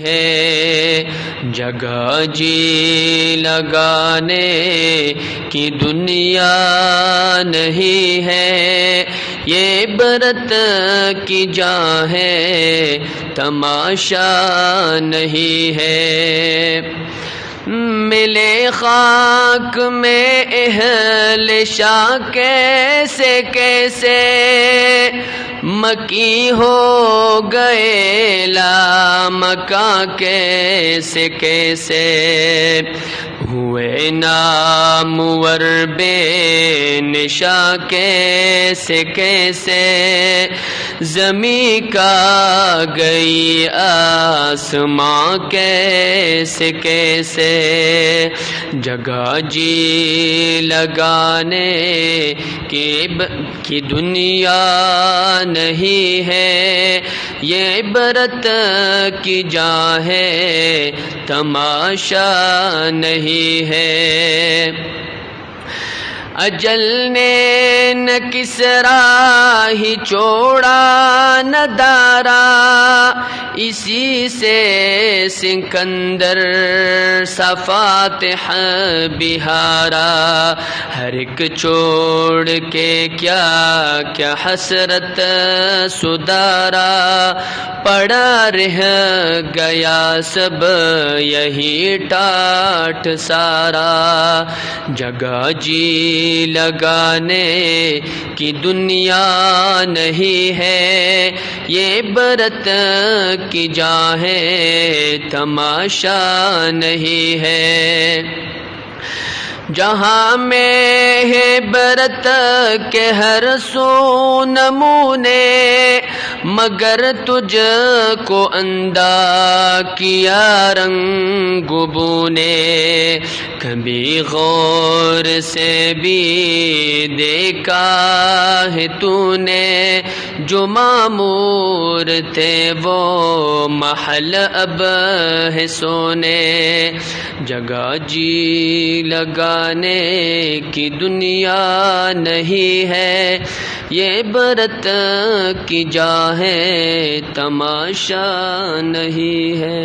ہے جگہ جی لگانے کی دنیا نہیں ہے، یہ برت کی جا ہے تماشا نہیں ہے۔ ملے خاک میں اہل شاہ کیسے کیسے، مکی ہو گئے لامکاں کیسے کیسے، ہوئے نامور بے نشاں کیسے کیسے، زمیں کا گئی آسماں کیسے کیسے، جگہ جی لگانے کی دنیا نہیں ہے، یہ عبرت کی جا ہے تماشا نہیں ہے۔ اجل نے نہ کسرا ہی چھوڑا نہ دارا، اسی سے سکندر سا فاتح بہارا، ہر ایک چھوڑ کے کیا کیا حسرت سدارا، پڑا رہ گیا سب یہی ٹاٹ سارا، جگہ جی لگانے کی دنیا نہیں ہے، یہ عبرت کی جا ہے تماشا نہیں ہے۔ جہاں میں ہے عبرت کے ہر سو نمونے، مگر تجھ کو اندھا کیا رنگ بو نے، کبھی غور سے بھی دیکھا ہے تو نے، جو معمور تھے وہ محل اب ہے سونے، جگہ جی لگانے کی دنیا نہیں ہے، یہ عبرت کی جا ہے تماشا نہیں ہے۔